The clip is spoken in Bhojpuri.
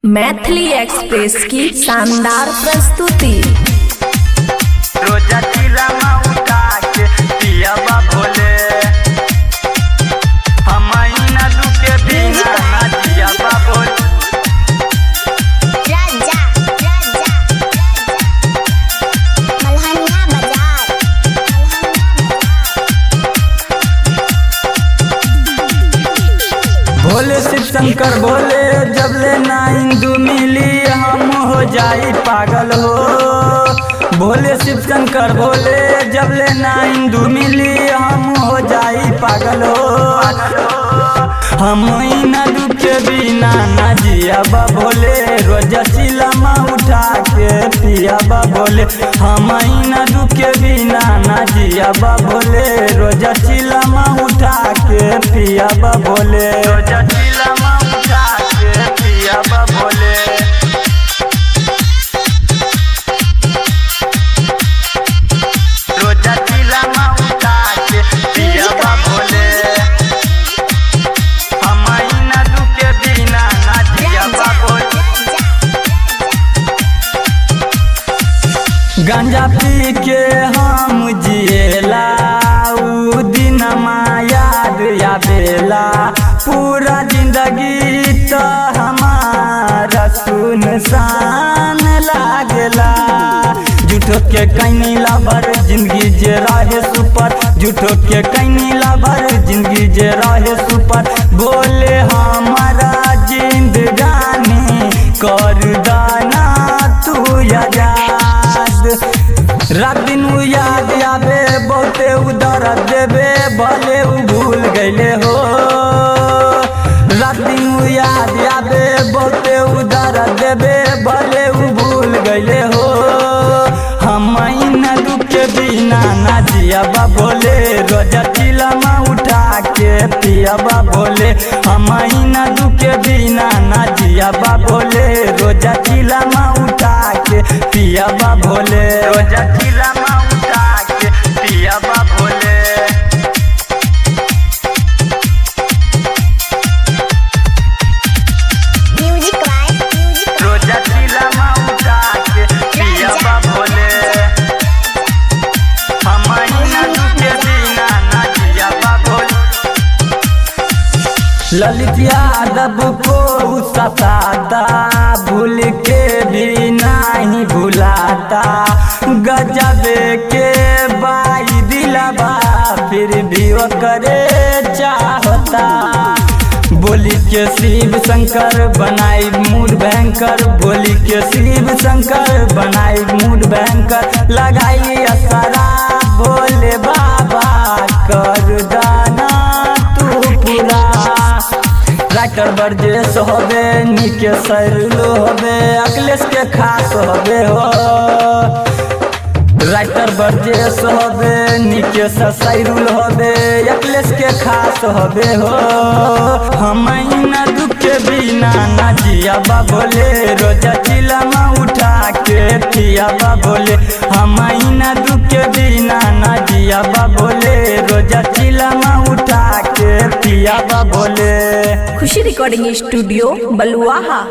मैथिली एक्सप्रेस की शानदार प्रस्तुति। रोजा चिलमा उठा के पियाबा भोले, हमैना दुके बिना नाचियाबा भोले। राजा मल्हानिया बाजार भोले शिव शंकर भोले, जब ले ना हिंदू मिली हम हो जाई पागल हो। भोले शिव शंकर भोले, जब ले ना हिंदू मिली हम हो जाई पागल हो। हम ना दुखे बिना ना जियाबा भोले, रोजा चिलमा उठा के पियाबा भोले। हम ना दुखे बिना ना जियाबा भोले, रोजा चिलमा उठा के पियाबा भोले। रोजा चिलमा उठा के पियाबा भोले। रोजा चिलमा उठा के पियाबा भोले, हमैना दुखे बिना ना जियाबा भोले। गांजा पी के हम जिएला, ऊ दिनमा याद आवेला। पूरा जिंदगी तो हमारा सुनसान लागेला। झूठो के कैनी लाभर जिंदगी जे रहे सुपर, झूठो के कैनी लाभर जिंदगी जे रहे सुपर। बोले हमारा जिंदगानी कर दाना तू आजाद। रात दिन याद आवे बहुते उदर देवे, भले उ भूल गईले हो। रात दिन याद आवे बहुते उदर देवे, भले उ भूल गईले हो। हमैना दुखे बिना ना जियाबा भोले, रोजा चिलमा उठा के पियाबा भोले। हमैना दुखे बिना ना जियाबा भोले, रोजा चिलमा उठा के पियाबा भोले। रोजा चिलमा उठा के पियाबा भोले। म्यूजिक वाइब रोजा चिलमा उठा के पियाबा भोले, हमैना दुखे बिना ना जियाबा भोले। ललित यादव को सताता, भूल के भी नहीं भुलाता। गजबे के बाई दिलबा, फिर भी वो करे चाहता। बोली के शिव शंकर बनाई मूड भयंकर, बोली के शिव शंकर बनाई मूड भयंकर। लगाई असरा भोले बाबा, कर दाना तू पूरा। राइटर बरजेश होबे, निके सैरुलो होबे, अखिलेश के खास होबे हो। राइटर बरजेश होबे, निके सैरुल होबे, अखिलेश के खास होबे हो। हमैना दुखे बिना ना जियाबा भोले, रोजा चिलमा उठा के पियाबा भोले। हमैना दुखे बिना ना जियाबा भोले, रोजा चिलमा उठा के पियाबा भोले। खुशी रिकॉर्डिंग स्टूडियो बलुआहा।